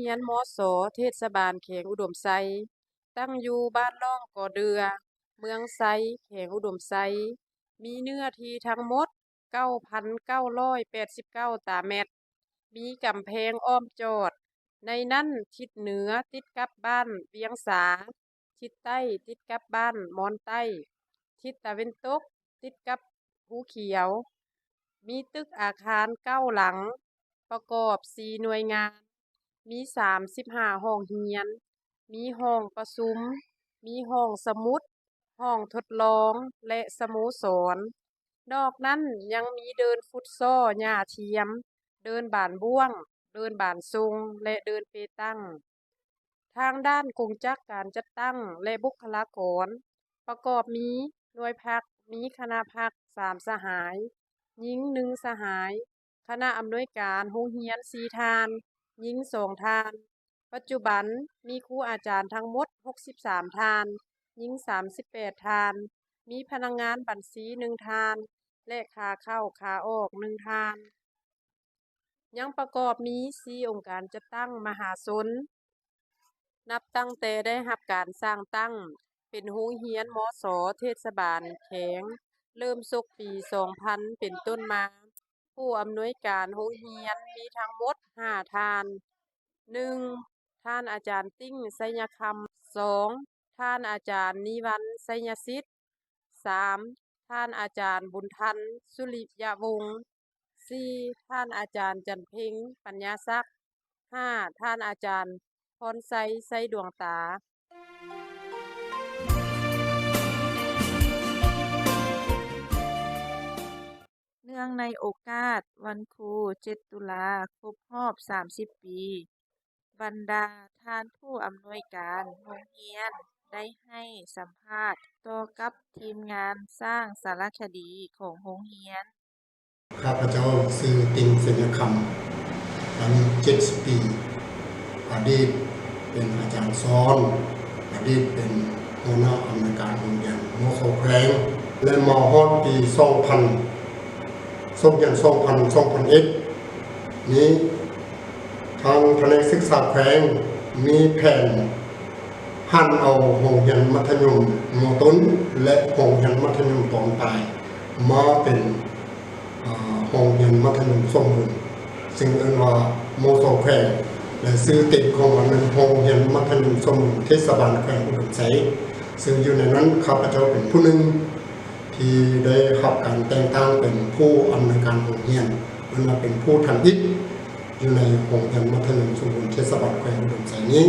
ยนมอสอเทศบาลแขวงอุดมไซตั้งอยู่บ้านล่องก่อเดือเมืองไซแขวงอุดมไซมีเนื้อที่ทั้งหมด9,989 ตารางเมตรมีกำแพงอ้อมจอดในนั้นทิศเหนือติดกับบ้านเวียงสาทิศใต้ติดกับบ้านมอนใต้ทิศตะวันตกติดกับภูเขียวมีตึกอาคาร9 หลังประกอบ4 หน่วยงานมี35 ห้องเรียนมีห้องประชุมมีห้องสมุดห้องทดลองและสโมสรนอกนั้นยังมีเดินฟุตซอลหญ้าเทียมเดินบานบ้วงเดินบานซุงและเดินเปตังทางด้านกงจักการจัดตั้งและบุคลากรประกอบมีหน่วยพักมีคณะพัก3 สหายหญิง1 สหายคณะอำนวยการโรงเรียน4 ทานหญิง2 ทานปัจจุบันมีครูอาจารย์ทั้งหมด63 ทานหญิง38 ทานมีพนักงานบัญชี1 ทานและขาเข้าขาออก1 ทานยังประกอบมี4 องค์การจัดตั้งมหาชนนับตั้งแต่ได้รับการสร้างตั้งเป็นโรงเรียนมสเทศบาลแขวงเริ่มศกปี 2000 เป็นต้นมาผู้อำนวยการโรงเรียนมีทั้งหมด5 ทาน 1. ท่านอาจารย์ติ้งไสยคำ 2. ท่านอาจารย์นิวัฒน์ไสยสิทธิ์ 3. ท่านอาจารย์บุญทันสุริยวงศ์ 4. ท่านอาจารย์จันเพ็งปัญญาศักดิ์ 5. ท่านอาจารย์พรไสไสดวงตาเนื่องในโอกาสวันครู7 ตุลาครบรอบ 30 ปี บรรดาท่านผู้อำนวยการโรงเรียนได้ให้สัมภาษณ์ต่อกับทีมงานสร้างสารคดีของโรงเรียนข้าพเจ้าชื่อติงเสญคำอายุ70 ปีอดีตเป็นอาจารย์สอนอดีตเป็นหัวหน้าอำนวยการโรงเรียนมอสแขวงและมาฮอดปี 2001 นี้ทางแผนกศึกษาแขวงมีแผนหันเอาโรงเรียนมัธยมมต้นและโรงเรียนมัธยมตอนปลายมาเป็นโรงเรียนมัธยมสมบูรณ์ซึ่งเรียกว่ามสแขวงและชื่อติดของมันเป็นโรงเรียนมัธยมสมบูรณ์เทศบาลแขวงอุดมไซซึ่งอยู่ในนั้นข้าพเจ้าเป็นผู้หนึ่งที่ได้รับการแต่งตั้งเป็นผู้อำนวยการโรงเรียนมันมาเป็นผู้ทันอิฐอยู่ในโรงเรียนมัธยมสมบูรณ์เทศบาลแขวงอุดมไซนี้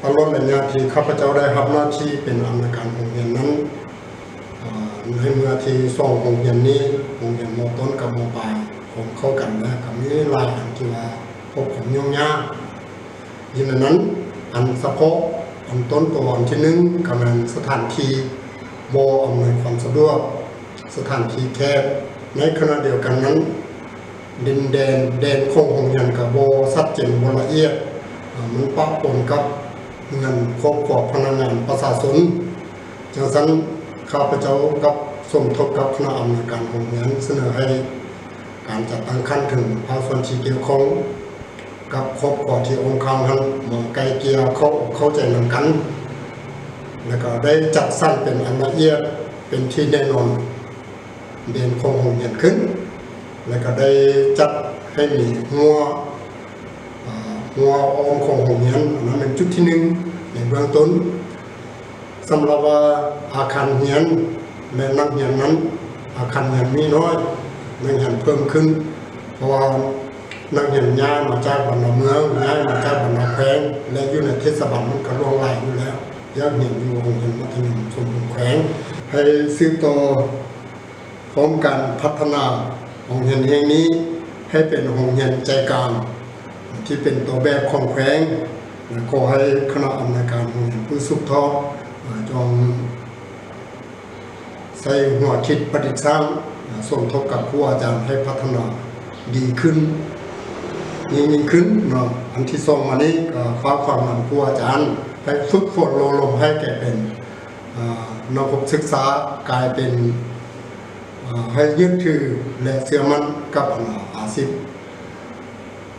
ตลอดระยะที่ข้าพเจ้าได้รับหน้าที่เป็นอำนวยการโรงเรียนนั้นในเมื่อที่2 โรงเรียนนี้โรงเรียนมต้นกับมปลายผมเข้ากันแล้วก็มีหลายอันที่ว่าพบผมยุ่งยากยิ่งนั้นอันเฉพาะอันต้นตัวอันที่1ก็เป็นสถานที่บ่อำนวยความสะดวกสถานที่แคบในขณะเดียวกันนั้นดินแดนของโรงเรียนก็บ่ชัดเจนบ่ละเอียดมันปะปนกับเงินครอบครัวพนักงานประชาชนจังซั่นข้าพเจ้ากับสมทบกับคณะอำนวยการโรงเรียนเสนอให้การจัดตั้งขั้นถึงภาคส่วนที่เกี่ยวข้องกับครอบครัวที่องค์การนั้นมาไกลเกลี่ยเข้าใจนำกันแล้วก็ได้จัดสร้างเป็นอันละเอียดเป็นที่แน่นอนเด่นของโรงเรียนขึ้นแล้วก็ได้จัดให้มีหัวอ้อมของโรงเรียนนั้นเป็นจุดที่1ในเบื้องต้นสำหรับว่าอาคารเรียนและนักเรียนนั้นอาคารเรียนมีน้อยนักเรียนเพิ่มขึ้นเพราะว่านักเรียนย้ายมาจากบ้านเมืองย้ายมาจากบ้านแขวงและอยู่ในเทศบาลมันก็ล่วงไหลอยู่แล้วอยากเห็นอยู่โรงเรียนมัธยมสมบูรณ์แขวงให้สืบต่อพร้อมการพัฒนาโรงเรียนแห่งนี้ให้เป็นโรงเรียนใจกลางที่เป็นตัวแบบของแขวงและขอให้คณะอำนวยการโรงเรียนผู้สืบทอดจงใส่หัวคิดประดิษฐ์สร้างสมทบกับครูอาจารย์ให้พัฒนาดีขึ้นยิ่งขึ้นเนาะอันที่ส่งมานี้ก็ฝากความหวังครูอาจารย์ให้ฝึกฝนลมให้แก่เป็นนักศึกษากลายเป็นให้ยึดถือและเชื่อมั่นกับอาชีพ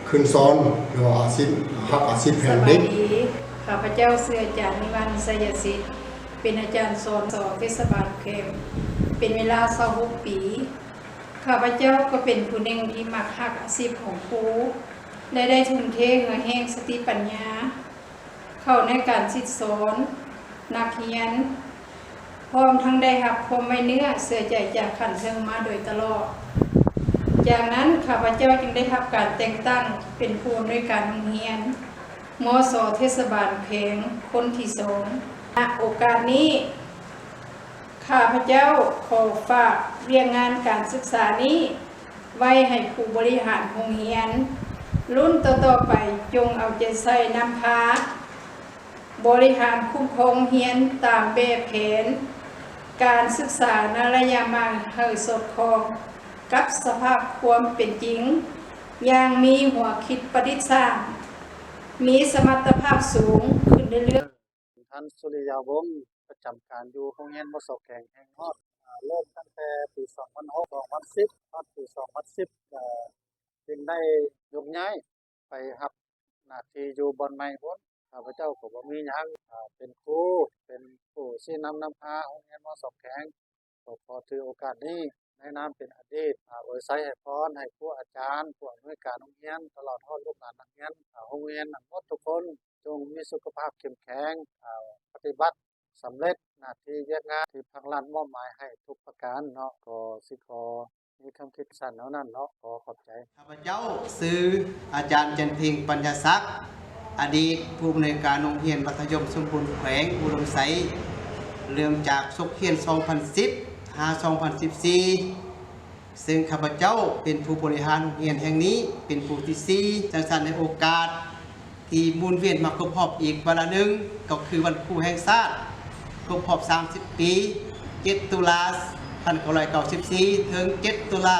ขึ้นซ้อนหรือว่าอาชีพฮักอาชีพแผ ส น วั เด็ ส ก ดีข้าพเจ้าเสืออาจารย์นิวันไสยสิทธิ์เป็นอาจารย์สอนเทศบาลเขมเป็นเวลา26 ปีข้าพเจ้าก็เป็นผู้หนึ่งที่มักฮักอาชีพของครูและได้ทุ่มเทเหือแห้งสติปัญญา เข้าในการสิสอนนักเรียนพร้อมทั้งได้รับความไว้เนื้อเสื่อใจจากขันเทิงมาโดยตลอด จากนั้นข้าพเจ้าจึงได้รับการแต่งตั้งเป็นผู้อำนวยการโรงเรียนมส.เทศบาลเพงคนที่2ณโอกาสนี้ข้าพเจ้าขอฝากเรียงงานการศึกษานี้ไว้ให้ผู้บริหารโรงเรียนรุ่นต่อๆไปจงเอาใจใส่นำพาบริหารคุ้มครองเรียนตามแบบแผนการศึกษาในระยะมาให้สอดคล้องกับสภาพความเป็นจริงอย่างมีหัวคิดประดิษฐ์สร้างมีสมรรถภาพสูงขึ้นเรื่อยๆ ท่านสุริยาวงศ์ประจำการอยู่โรงเรียนบ่อสแกงแห่งฮอดเริ่มตั้งแต่ปี2006 2010ฮอดปี2010จึงได้ยกย้ายไปรับหน้าที่อยู่บ่อนใหม่พุ่นข้าพเจ้าก็บ่มีหยังเป็นครูเป็นผู้ชี้นำพาโรงเรียนบ่อสแกงก็ขอถือโอกาสนี้ในนามเป็นอดีตอวยไสให้พรให้ครูอาจารย์ผู้อำนวยการโรงเรียนตลอดฮอดลูกหลานนักเรียนโรงเรียนหมดทุกคนจงมีสุขภาพเข้มแข็งปฏิบัติสำเร็จหน้าที่เวียกงานที่ภาครัฐมอบหมายให้ทุกประการเนาะก็สิขอมีคำคิดสั้นเท่านั้นเนาะขอขอบใจ ข้าพเจ้าชื่ออาจารย์จันทิงปัญญาศักดิ์อดีตผู้อำนวยการโรงเรียนมัธยมสมบูรณ์แขวงอุดมไสยเริ่มจากศกเรียน 2010 หา 2014 ซึ่งข้าพเจ้าเป็นผู้บริหารโรงเรียนแห่งนี้เป็นผู้ที่4จังสันในโอกาสที่มูลเวียนมาครบรอบอีกวันละหนึ่งก็คือวันครูแห่งชาติครบรอบ30 ปี 7 ตุลา1994 ถึง 7 ตุลา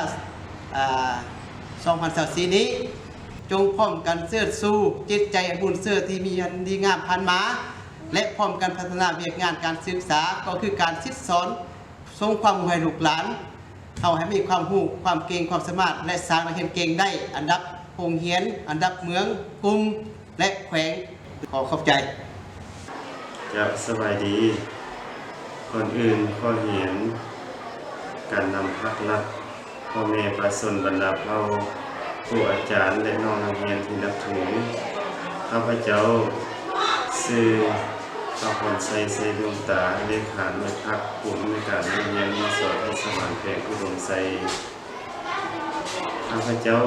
2024 นี้จงพร้อมกันเสื้อสู้จิตใจอันบุญเสื้อที่มีอันดีงามผ่านมาและพร้อมกันพัฒนาเวียกงานการศึกษาก็คือการซิดสอนทรงความรู้ให้ลูกหลานเอาให้มีความรู้ความเก่งความสามารถและสร้างนักเรียนเก่งได้อันดับโรงเรียนอันดับเมืองกลุ่มและแขวงขอขอบใจ จะสบายดีก่อนอื่นข้อเหียนการนำพักรัฐพ่อแม่ประสนบรรดาเผ่าผู้อาจารย์และน้องนักเรียนที่นับถือข้าพเจ้าชื่อพระพรชัยเสดวงตาเลขาหน่วยพักผู้อำนวยการโรงเรียนมส.เทศบาลแขวงอุดมไสยข้าพเจ้า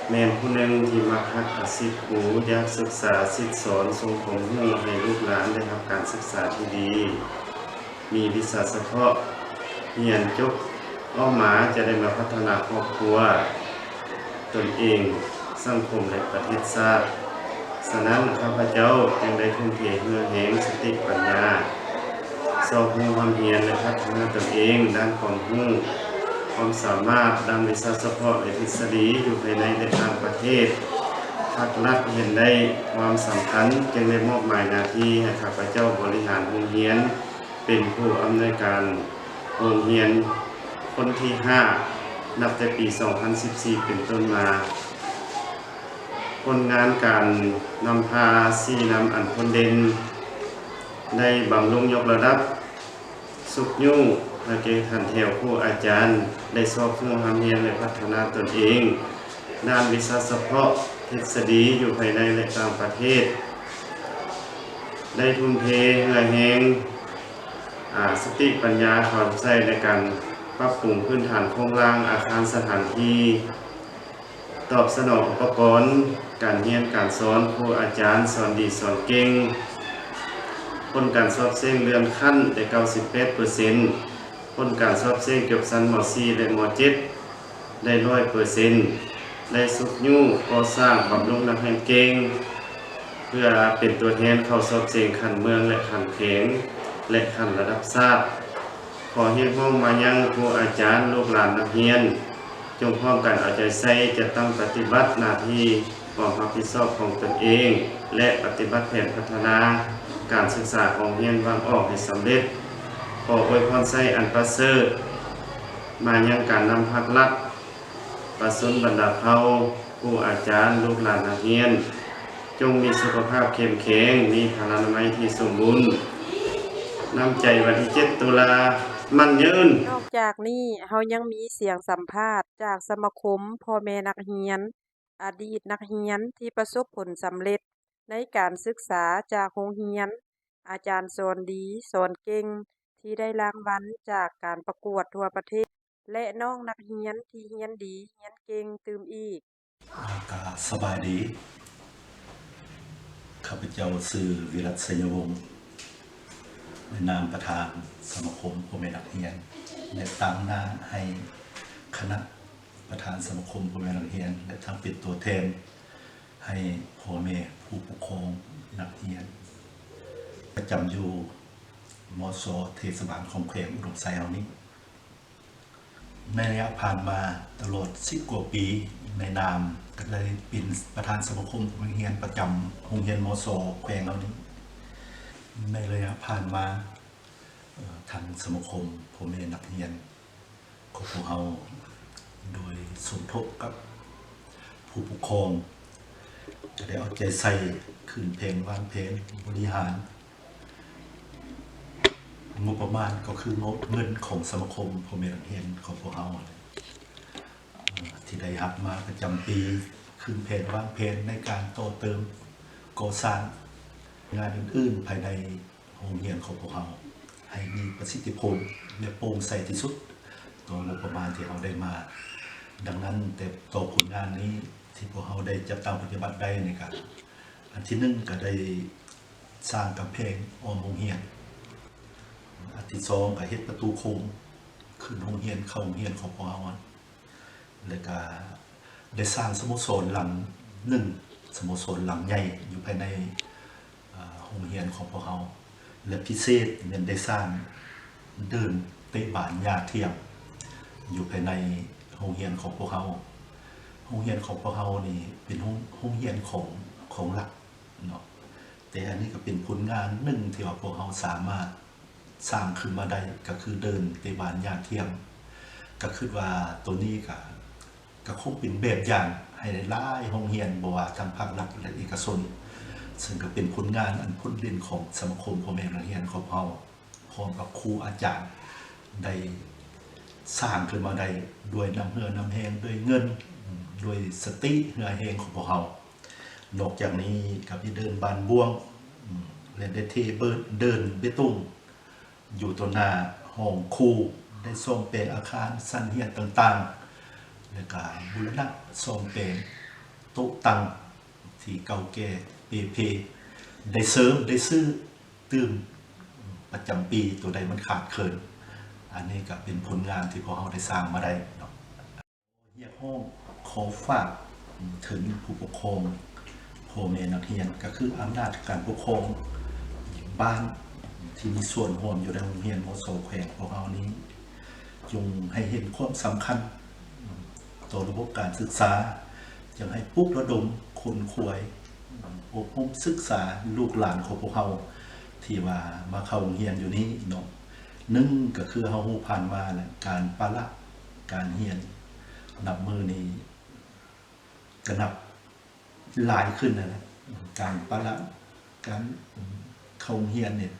แม่นผู้หนึ่งที่มักฮักอาชีพครูอยากศึกษาสิทธิสอนทรงผมรู้ให้ลูกหลานได้รับการศึกษาที่ดี มีวิชาเฉพาะเรียนจบออกมาจะได้มาพัฒนาครอบครัวตนเองสังคมและประเทศชาติฉะนั้นข้าพเจ้าจึงได้ทุ่มเทเพื่อแห่งสติปัญญาสอบรู้ความเพียรและพัฒนาตนเองด้านความรู้ความสามารถด้านวิชาเฉพาะและทฤษฎีอยู่ภายในและต่างประเทศภาครัฐเห็นได้ความสำคัญจึงได้มอบหมายหน้าที่ให้ข้าพเจ้าบริหารโรงเรียนเป็นผู้อำนวยการโรงเรียนคนที่ 5 นับแต่ปี 2014 เป็นต้นมาผลงานการนำพาชี้นำอันพ้นเด่นได้บำรุงยกระดับสุขยุ่งและเกทันแถวผู้อาจารย์ได้สอบผู้ทำเรียนและพัฒนาตนเองด้านวิชาเฉพาะทฤษฎีอยู่ภายในและต่างประเทศได้ทุ่มเทเพื่อแห่งสติปัญญาเข้าใช้ในการปรับปรุงพื้นฐานโครงสร้างอาคารสถานที่ตอบสนองอุปกรณ์การเรียนการสอนครูอาจารย์สอนดีสอนเก่งผลการสอบเส้นเลื่อนขั้นได้ 98% ผลการสอบเส้นเกี่ยวกับชั้นม.4 และม.7 ได้ 100% ได้สุขยุ่งก่อสร้างบำรุงนักเรียนเก่งเพื่อเป็นตัวแทนเข้าสอบเส้นขั้นเมืองและขั้นแขวงและขั้นระดับชาติขอเรียกร้องมายังครูอาจารย์ลูกหลานนักเรียนจงพร้อมกันเอาใจใส่จะต้องปฏิบัติหน้าที่ความรับผิดชอบของตนเองและปฏิบัติแผนพัฒนาการศึกษาของเรียนวางออกให้สำเร็จขออวยพรใส่อันประเสริฐมายังการนำภาครัฐประสนบรรดาเผ่า ครูอาจารย์ลูกหลานนักเรียนจงมีสุขภาพเข้มแข็งมีพลานามัยที่สมบูรณ์น้ำใจวันที่7 ตุลามันยืน นอกจากนี้เฮายังมีเสียงสัมภาษณ์จากสมาคมพ่อแม่นักเรียน อดีตนักเรียนที่ประสบผลสำเร็จในการศึกษาจากโรงเรียน อาจารย์สอนดีสอนเก่งที่ได้รางวัลจากการประกวดทั่วประเทศ และน้องนักเรียนที่เรียนดีเรียนเก่งตื่มอีก ก็สบายดี ข้าพเจ้าชื่อวิรัตสยวงศ์ในนามประธานสมาคมพ่อแม่นักเรียนและตั้งหน้าให้คณะประธานสมาคมพ่อแม่นักเรียนและทั้งเป็นตัวแทนให้พ่อแม่ผู้ปกครองนักเรียนประจำอยู่มส.เทศบาลคลองแขวงอุดมไซเรานี้ในระยะผ่านมาตลอด10 กว่าปีในนามก็ได้เป็นประธานสมาคมโรงเรียนประจำโรงเรียนมส.แขวงเรานี้ในระยะผ่านมาทางสมาคมพ่อแม่นักเรียนของพวกเราโดยสมทบกับผู้ปกครองจะได้เอาใจใส่ขึ้นเพลงวางเพลงบริหารงบประมาณก็คืองบเงินของสมาคมพ่อแม่นักเรียนของพวกเราที่ได้รับมาประจำปีขึ้นเพลงวางเพลงในการต่อเติมก่อสร้างงานอื่นๆภายในโรงเรียนของพวกเราให้มีประสิทธิผลและโปร่งใสที่สุดต่องบประมาณที่เราได้มาดังนั้นแต่ต่อผลงานนี้ที่พวกเราได้จัดตั้งปฏิบัติได้ในการอันที่หนึ่งก็ได้สร้างกำแพงอ้อมโรงเรียนอันที่สองก็เฮ็ดประตูโค้งขึ้นโรงเรียนเข้าโรงเรียนของพวกเราแล้วก็ได้สร้างสโมสรหลังหนึ่งสโมสรหลังใหญ่อยู่ภายในโรงเรียนของพวกเราและพิเศษเนี่ยได้สร้างเดินเตะบาสหญ้าเทียมอยู่ภายในโรงเรียนของพวกเราโรงเรียนของพวกเรานี่เป็นโรงเรียนของหลักเนาะแต่อันนี้ก็เป็นผลงานหนึ่งที่ว่าพวกเราสามารถสร้างขึ้นมาได้ก็คือเดินเตะบาสหญ้าเทียมก็คือว่าตัวนี้ก็คงเป็นแบบอย่างให้หลายโรงเรียนบ่ว่าทางภาครัฐและเอกชนซึ่งก็เป็นผลงานอันพ้นเด่นของสมาคมพ่อแม่นักเรียนของเราพร้อมกับครูอาจารย์ได้สร้างขึ้นมาได้ด้วยน้ำเหือน้ำแห้งด้วยเงินด้วยสติเหือแห้งของพวกเรานอกจากนี้กับที่เดินบานบ่วงและได้เทเดินเบตุงอยู่ตัวหน้าห้องครูได้ส่งเปลอาคารสั้นเฮียนต่างๆและการบูรณะส่งเปลโต๊ะตังที่เก่าแก่เพได้เสริมได้ซื้อตื่มประจำปีตัวใดมันขาดเคินอันนี้ก็เป็นผลงานที่พวกเราได้สร้างมาได้เนาะเรียกห้องขอฝากถึงผู้ปกครองพ่อแม่นักเรียนก็คืออำนาจการปกครองบ้านที่มีส่วนร่วมอยู่ในโรงเรียนมส.แขวงของเรานี้จงให้เห็นความสำคัญต่อระบบการศึกษาจึงให้ปลุกระดมคนขวยอบรมศึกษาลูกหลานของพวกเราที่ว่ามาเข้าโรงเรียนอยู่นี้เนาะหนึ่งก็คือเฮาฮู้ผ่านมาแหละการปะละการเรียนนับมือนี้ก็นับหลายขึ้นนะการปะละการเข้าโรงเรียนเนี่ย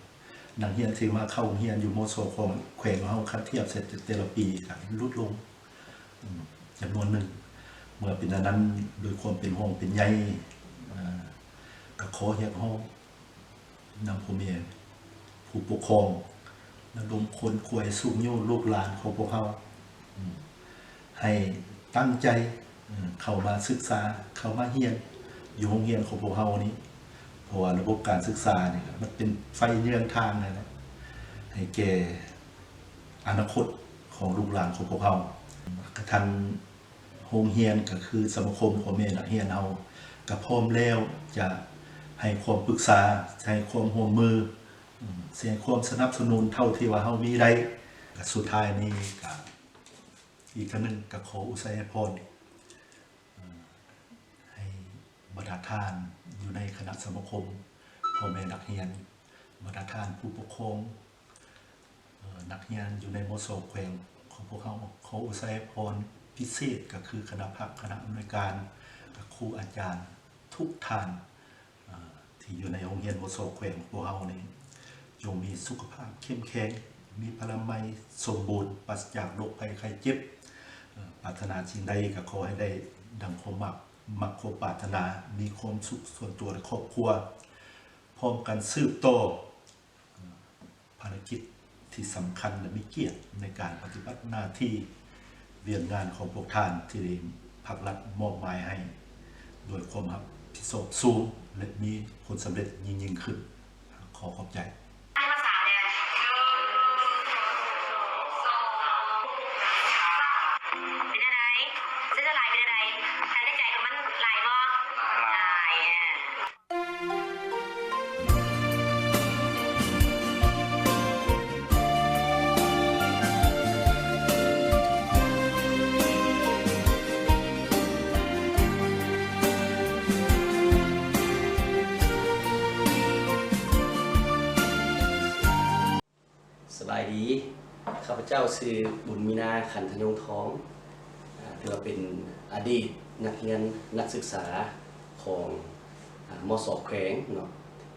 นักเรียนที่มาเข้าโรงเรียนอยู่มส.ของแขวงเฮาคัดเทียบเสร็จแต่ละปีก็ลดลงจำนวนหนึ่งเมื่อเป็นนั้นโดยความเป็นห่วงเป็นใยก็ขอเรียกร้องนำพ่อแม่ผู้ปกครองระดมคนขวยสูงโยลูกหลานของพวกเขาให้ตั้งใจเข้ามาศึกษาเข้ามาเรียนอยู่โรงเรียนของพวกเขานี้เพราะว่าระบบการศึกษาเนี่ยมันเป็นไฟเยือนทางนะให้แก่อนาคตของลูกหลานของพวกเขาทางโรงเรียนก็คือสมาคมพ่อแม่นักเรียนเอาก็พร้อมแล้วจะให้ความปรึกษาให้ความร่วมมือเสียความสนับสนุนเท่าที่ว่าเฮามีได้สุดท้ายนี้ก็อีกครั้งนึงก็ขออุทัยพรให้บรรดาท่านอยู่ในคณะสมาคมพ่อแม่นักเรียนบรรดาท่านผู้ปกครองนักเรียนอยู่ในมส.แขวงของพวกเขาขออุทัยพรพิเศษก็คือคณะพักคณะอำนวยการ ครูอาจารย์ทุกท่านที่อยู่ในโรงเรียนโมโซแขวงพวกเรานี่จงมีสุขภาพเข้มแข็งมีพลามัยสมบูรณ์ปราศจากโรคภัยไข้เจ็บปรารถนาสิ่งใดก็ขอให้ได้ดังความมักความปรารถนามีความสุขส่วนตัวและครอบครัวพร้อมกันสืบต่อภารกิจที่สำคัญและมีเกียรติในการปฏิบัติหน้าที่เรียนงานของพวกท่านที่ได้ภาครัฐมอบหมายให้โดยความรับผิดชอบสูงและมีผลสำเร็จยิ่งขึ้นขอขอบใจสบายดีข้าพเจ้าชื่อบุญมีนาขันธยงทองถือว่าเป็นอดีตนักเรียนนักศึกษาของมศ.แขวงเนาะ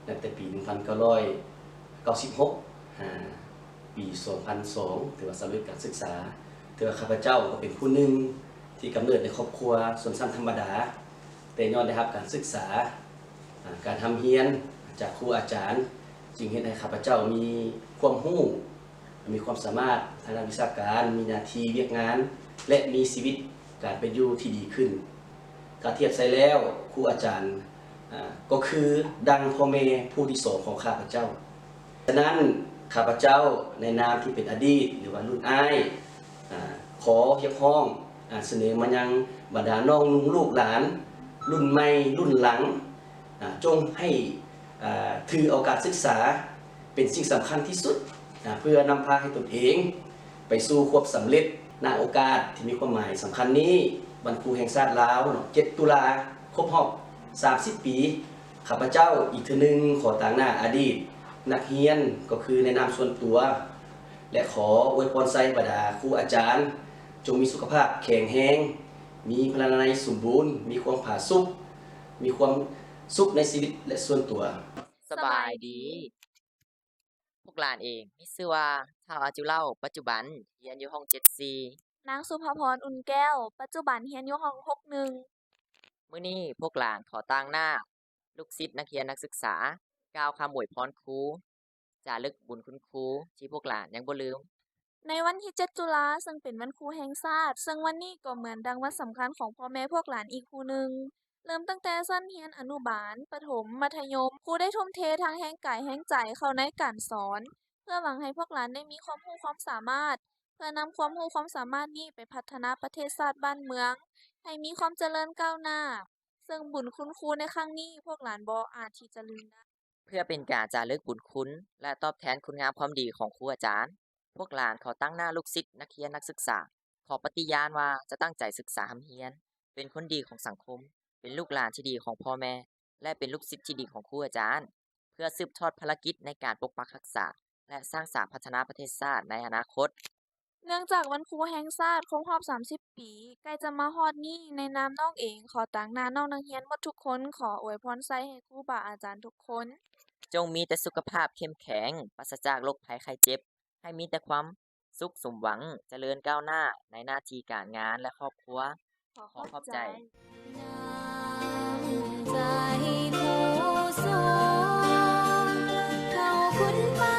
ตั้งแต่ปี 1996 ปี 2002 ถือว่าสำเร็จการศึกษาถือว่าข้าพเจ้าก็เป็นผู้หนึ่งที่กำเนิดในครอบครัวชนชั้นธรรมดาแต่ย้อนได้รับการศึกษาการทำเรียนจากครูอาจารย์จึงเฮ็ดให้ข้าพเจ้ามีความรู้มีความสามารถทางด้านวิชาการมีหน้าที่เวียกงานและมีชีวิตการเป็นอยู่ที่ดีขึ้นถ้าเทียบใส่แล้วครูอาจารย์ก็คือดังพ่อแม่ผู้ที่สองของข้าพเจ้าฉะนั้นข้าพเจ้าในนามที่เป็นอดีตหรือว่ารุ่นอ้ายขอเรียกร้องเสนอมายังบรรดาน้องนุ่งลูกหลานรุ่นใหม่รุ่นหลังจงให้ถือโอกาสศึกษาเป็นสิ่งสำคัญที่สุดเพื่อนำพาให้ตนเองไปสู่ความสำเร็จณโอกาสที่มีความหมายสำคัญนี้วันครูแห่งชาติลาว7 ตุลาครบรอบ30 ปีข้าพเจ้าอีกทีนึงขอต่างหน้าอดีตนักเรียนก็คือในนามส่วนตัวและขออวยพรใส่บรรดาครูอาจารย์จงมีสุขภาพแข็งแรงมีพลานัยสมบูรณ์มีความผาสุกมีความสุขในชีวิตและส่วนตัวสบายดีพวกหลานเองมีชื่อว่าชาวอาจุเล่าปัจจุบันเรียนอยู่ห้อง74นางสุภพรอุ่นแก้วปัจจุบันเรียนอยู่ห้อง61มื้อนี้พวกหลานขอตั้งหน้าลูกศิษย์นักเรียนนักศึกษากล่าวคำอวยพรครูจารึกบุญคุณครูที่พวกหลานยังบ่ลืมในวันที่7 ตุลาซึ่งเป็นวันครูแห่งชาติซึ่งวันนี้ก็เหมือนดังวันสำคัญของพ่อแม่พวกหลานอีกผู้หนึ่งเริ่มตั้งแต่ชั้นเรียนอนุบาลประถมมัธยมครูได้ทุ่มเททั้งแรงกายแรงใจเข้าในการสอนเพื่อหวังให้พวกหลานได้มีความรู้ความสามารถเพื่อนำความรู้ความสามารถนี้ไปพัฒนาประเทศชาติบ้านเมืองให้มีความเจริญก้าวหน้าซึ่งบุญคุณครูในครั้งนี้พวกหลานบ่อาจที่จะลืมได้เพื่อเป็นการจารึกบุญคุณและตอบแทนคุณงามความดีของครูอาจารย์พวกหลานขอตั้งหน้าลูกศิษย์นักเรียนนักศึกษาขอปฏิญาณว่าจะตั้งใจศึกษาเรียนเป็นคนดีของสังคมเป็นลูกหลานที่ดีของพ่อแม่และเป็นลูกศิษย์ที่ดีของครูอาจารย์เพื่อสืบทอดภารกิจในการปกปักรักษาและสร้างสรรค์พัฒนาประเทศชาติในอนาคตเนื่องจากวันครูแห่งชาติครบรอบ30 ปีใกล้จะมาฮอดนี้ในนามน้องเองขอตั้งหน้าน้องนักเรียนหมดทุกคนขออวยพรใส่ให้ครูบาอาจารย์ทุกคนจงมีแต่สุขภาพเข้มแข็งปราศจากโรคภัยไข้เจ็บให้มีแต่ความสุขสมหวังเจริญก้าวหน้าในหน้าที่การงานและครอบครัวขอขอบใจใจผู้ทรงเขาคุณมา